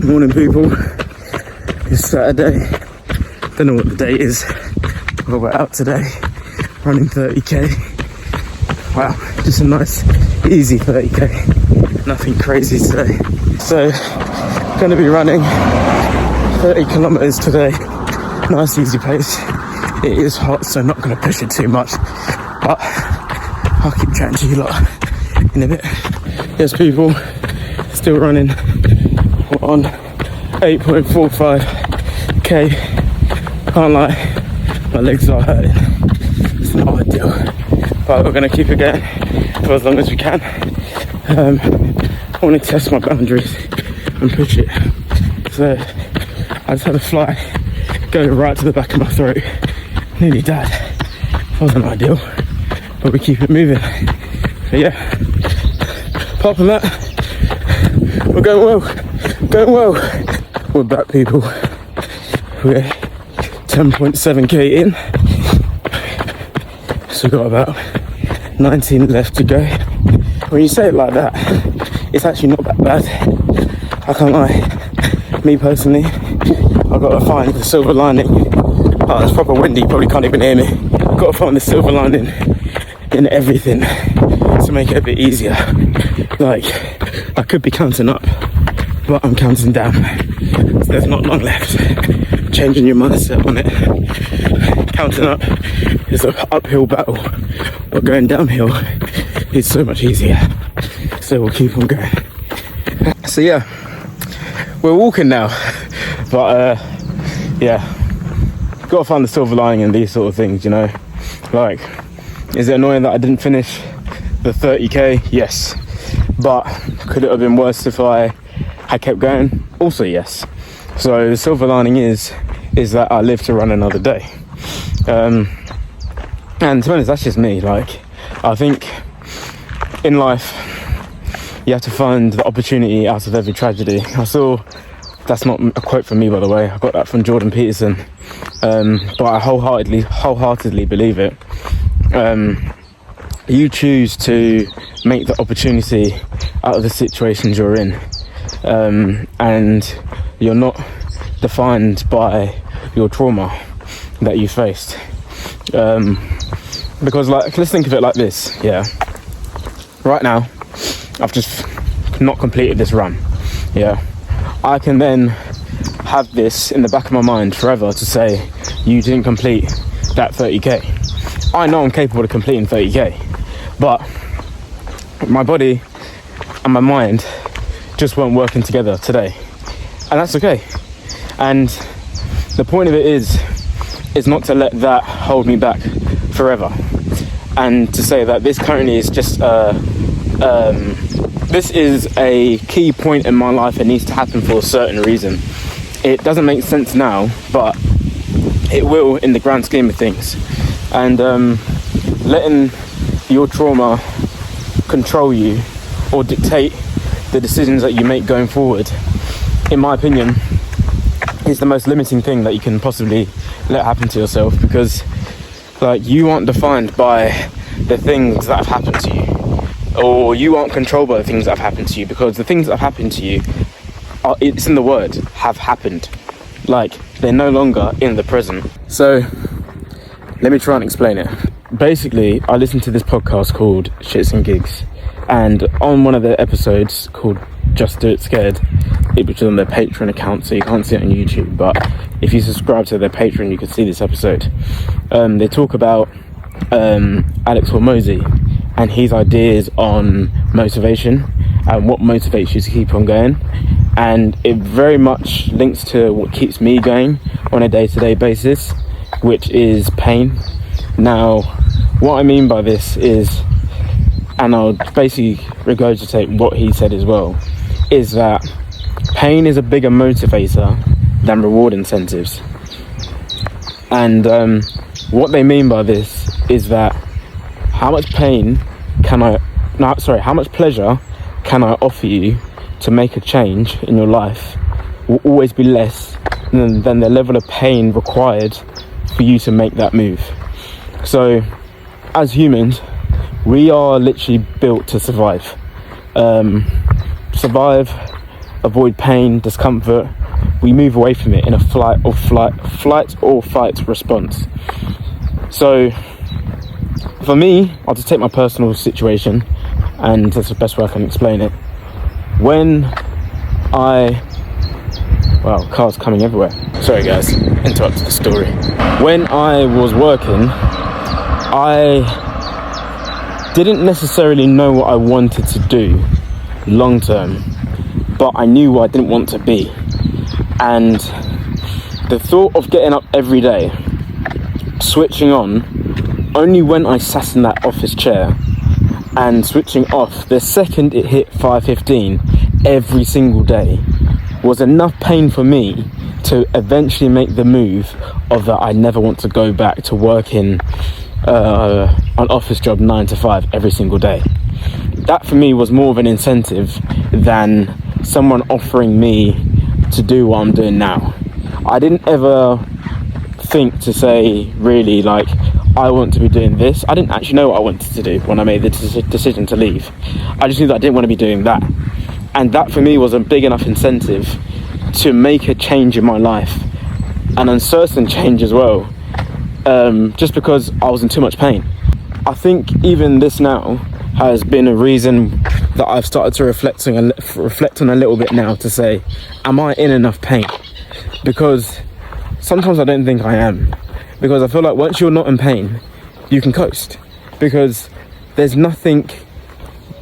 Morning, people. It's Saturday. Don't know what the date is, but we're out today running 30k. Wow, just a nice easy 30k, nothing crazy today. So going to be running 30 kilometers today, nice easy pace. It is hot, so I'm not going to push it too much, but I'll keep chatting to you lot in a bit. Yes, people, still running on 8.45k. Can't lie, my legs are hurting. It's not ideal, but we're going to keep it going for as long as we can. I want to test my boundaries and push it. So I just had a fly go right to the back of my throat. Nearly died. Wasn't ideal, but we keep it moving. But yeah, apart from that, we're going well. We're back, people. We're 10.7k in, so we've got about 19 left to go. When you say it like that, it's actually not that bad. I can't lie. Me personally, I've got to find the silver lining. Oh, it's proper windy, you probably can't even hear me. I've got to find the silver lining in everything to make it a bit easier. Like, I could be counting up, but I'm counting down. So there's not long left. Changing your mindset on it. Counting up is an uphill battle, but going downhill is so much easier. So we'll keep on going. So yeah, we're walking now, but yeah, got to find the silver lining in these sort of things, you know. Like, is it annoying that I didn't finish the 30k? Yes. But could it have been worse if I had kept going? Also yes. So the silver lining is that I live to run another day. And to be honest, that's just me. Like, I think in life you have to find the opportunity out of every tragedy. I saw, that's not a quote from me, by the way, I got that from Jordan Peterson, but I wholeheartedly believe it. You choose to make the opportunity out of the situations you're in, and you're not defined by your trauma that you faced. Because, like, let's think of it like this, yeah. Right now, I've just not completed this run, yeah. I can then have this in the back of my mind forever to say, you didn't complete that 30k. I know I'm capable of completing 30k, but my body and my mind just weren't working together today, and that's okay. And the point of it is not to let that hold me back forever, and to say that this currently is just this is a key point in my life. It needs to happen for a certain reason. It doesn't make sense now, but it will in the grand scheme of things. And letting your trauma control you or dictate the decisions that you make going forward, in my opinion, is the most limiting thing that you can possibly let happen to yourself, because, like, you aren't defined by the things that have happened to you, or you aren't controlled by the things that have happened to you, because the things that have happened to you are, it's in the word, have happened. Like, they're no longer in the present. So let me try and explain it. Basically, I listened to this podcast called Shits and Gigs, and on one of the episodes called Just Do It Scared, it was on their Patreon account, so you can't see it on YouTube, but if you subscribe to their Patreon, you can see this episode. They talk about Alex Hormozy and his ideas on motivation and what motivates you to keep on going, and it very much links to what keeps me going on a day-to-day basis, which is pain. Now, what I mean by this is, and I'll basically regurgitate what he said as well, is that pain is a bigger motivator than reward incentives. And what they mean by this is that how much pleasure can I offer you to make a change in your life will always be less than the level of pain required for you to make that move. So as humans, we are literally built to survive. avoid pain, discomfort, we move away from it in a flight or fight response. So for me, I'll just take my personal situation, and that's the best way I can explain it. When cars coming everywhere. Sorry guys, interrupted the story. When I was working, I didn't necessarily know what I wanted to do long term, but I knew what I didn't want to be. And the thought of getting up every day, switching on only when I sat in that office chair, and switching off the second it hit 5:15 every single day, was enough pain for me to eventually make the move of that I never want to go back to working an office job 9 to 5 every single day. That for me was more of an incentive than someone offering me to do what I'm doing now. I didn't ever think to say, really, like, I want to be doing this. I didn't actually know what I wanted to do when I made the decision to leave. I just knew that I didn't want to be doing that. And that for me was a big enough incentive to make a change in my life, an uncertain change as well, just because I was in too much pain. I think even this now has been a reason that I've started to reflect on a little bit now, to say, am I in enough pain? Because sometimes I don't think I am, because I feel like once you're not in pain, you can coast, because there's nothing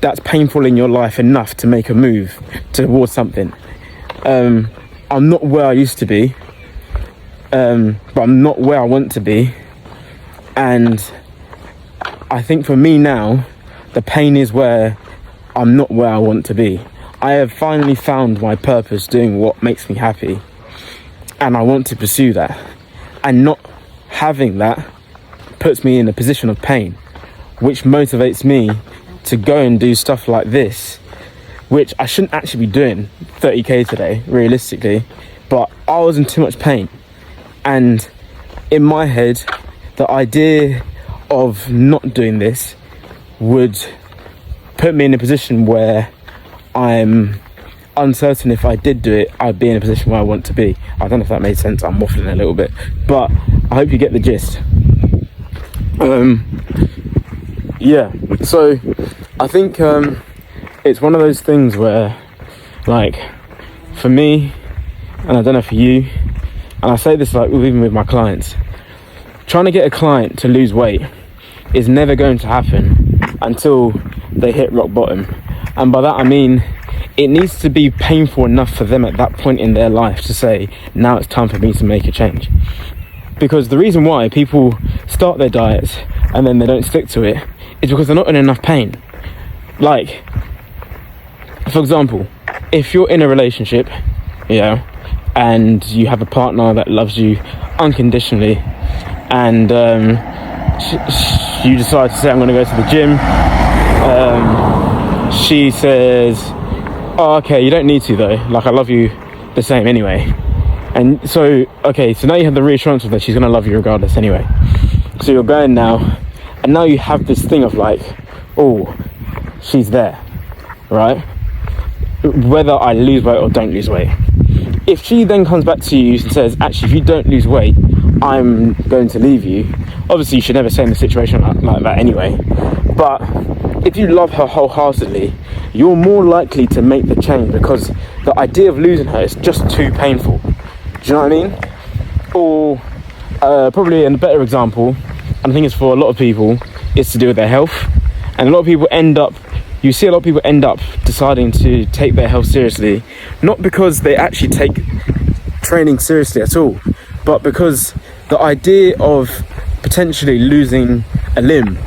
that's painful in your life enough to make a move towards something. I'm not where I used to be, but I'm not where I want to be. And I think for me now, the pain is where I'm not where I want to be. I have finally found my purpose doing what makes me happy, and I want to pursue that. And not having that puts me in a position of pain, which motivates me to go and do stuff like this, which I shouldn't actually be doing 30k today, realistically, but I was in too much pain. And in my head, the idea of not doing this would put me in a position where I'm uncertain if I did do it, I'd be in a position where I want to be. I don't know if that made sense. I'm waffling a little bit, but I hope you get the gist. Yeah, so I think it's one of those things where, like, for me, and I don't know for you, and I say this like even with my clients, trying to get a client to lose weight is never going to happen until they hit rock bottom. And by that I mean, it needs to be painful enough for them at that point in their life to say, now it's time for me to make a change. Because the reason why people start their diets and then they don't stick to it is because they're not in enough pain. Like, for example, if you're in a relationship, and you have a partner that loves you unconditionally, and you decide to say, I'm going to go to the gym, she says, oh, okay, you don't need to though, like, I love you the same anyway. And so, okay, so now you have the reassurance of that she's going to love you regardless anyway. So you're going now, and now you have this thing of like, oh, she's there, right? Whether I lose weight or don't lose weight. If she then comes back to you and says, actually, if you don't lose weight, I'm going to leave you. Obviously, you should never say in a situation like that anyway. But if you love her wholeheartedly, you're more likely to make the change, because the idea of losing her is just too painful. Do you know what I mean? Or probably a better example, and I think it's for a lot of people, is to do with their health. And a lot of people end up deciding to take their health seriously, not because they actually take training seriously at all, but because the idea of potentially losing a limb,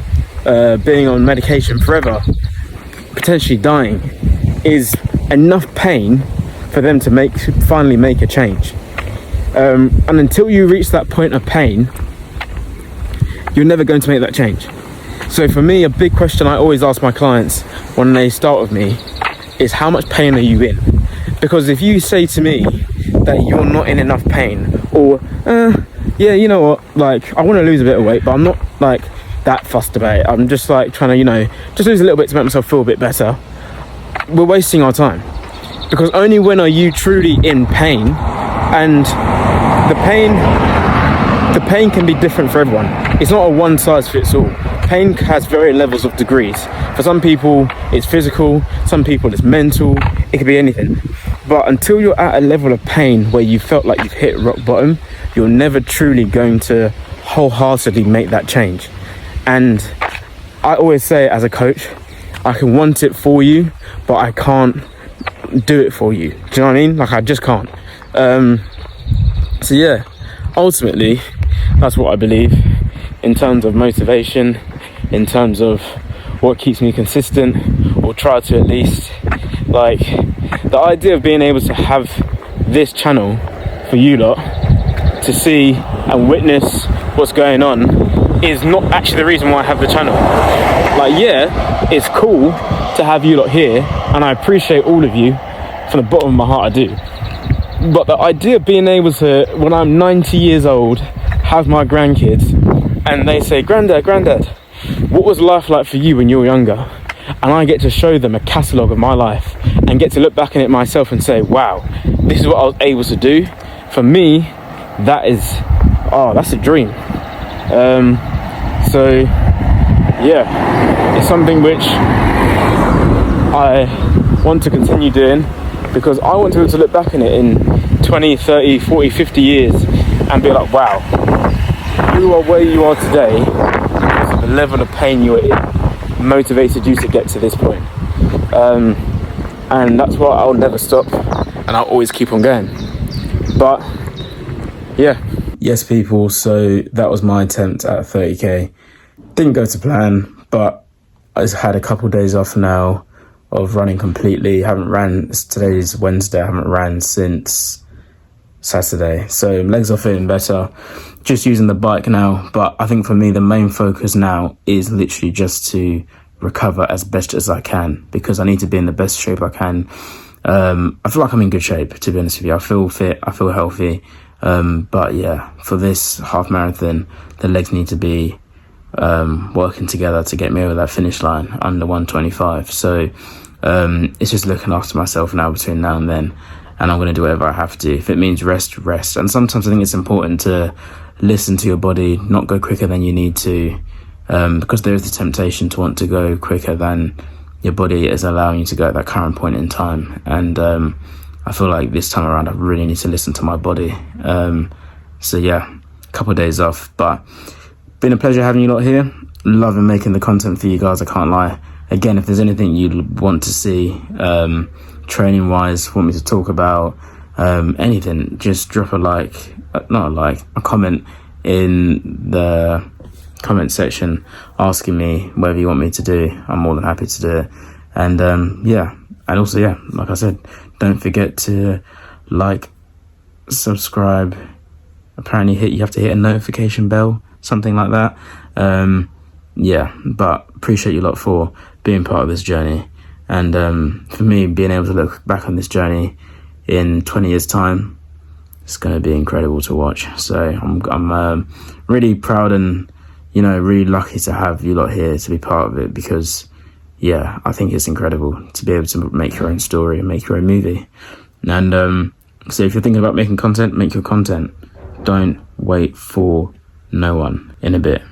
being on medication forever, potentially dying, is enough pain for them to finally make a change. And until you reach that point of pain, you're never going to make that change. So for me, a big question I always ask my clients when they start with me is, how much pain are you in? Because if you say to me that you're not in enough pain, or yeah, you know what, like, I want to lose a bit of weight, but I'm not like that fussed about it, I'm just like trying to, just lose a little bit to make myself feel a bit better, we're wasting our time. Because only when are you truly in pain, and the pain can be different for everyone. It's not a one size fits all. Pain has varying levels of degrees. For some people it's physical, some people it's mental, it could be anything. But until you're at a level of pain where you felt like you've hit rock bottom, you're never truly going to wholeheartedly make that change. And I always say, as a coach, I can want it for you, but I can't do it for you. Do you know what I mean? Like, I just can't. So yeah, ultimately that's what I believe in terms of motivation, in terms of what keeps me consistent, or try to at least. Like, the idea of being able to have this channel for you lot to see and witness what's going on is not actually the reason why I have the channel. Like, yeah, it's cool to have you lot here, and I appreciate all of you from the bottom of my heart, I do. But the idea of being able to, when I'm 90 years old, have my grandkids and they say, Granddad, what was life like for you when you were younger? And I get to show them a catalogue of my life and get to look back on it myself and say, wow, this is what I was able to do. For me, that's a dream. So yeah, it's something which I want to continue doing, because I want to be able to look back on it in 20, 30, 40, 50 years and be like, wow, you are where you are today because of the level of pain you were in motivated you to get to this point. And that's why I'll never stop, and I'll always keep on going. But yeah. Yes, people, so that was my attempt at 30k. Didn't go to plan, but I just had a couple of days off now of running completely. Haven't ran, today's Wednesday, I haven't ran since Saturday. So legs are feeling better, just using the bike now. But I think for me, the main focus now is literally just to recover as best as I can, because I need to be in the best shape I can. I feel like I'm in good shape, to be honest with you. I feel fit, I feel healthy. But yeah, for this half marathon, the legs need to be working together to get me over that finish line under 125. So it's just looking after myself now between now and then, and I'm going to do whatever I have to. If it means rest. And sometimes I think it's important to listen to your body, not go quicker than you need to, because there is the temptation to want to go quicker than your body is allowing you to go at that current point in time. And I feel like this time around I really need to listen to my body. So yeah, a couple of days off, but been a pleasure having you lot here. Loving making the content for you guys, I can't lie. Again, if there's anything you'd want to see training wise, want me to talk about, anything, just drop a comment in the comment section asking me whatever you want me to do. I'm more than happy to do it. And yeah, and also, yeah, like I said, don't forget to like, subscribe. Apparently you have to hit a notification bell, something like that. Yeah, but appreciate you lot for being part of this journey. And for me, being able to look back on this journey in 20 years time, it's going to be incredible to watch. So I'm really proud and, you know, really lucky to have you lot here to be part of it, because yeah, I think it's incredible to be able to make your own story and make your own movie. And so if you're thinking about making content, make your content. Don't wait for no one. In a bit.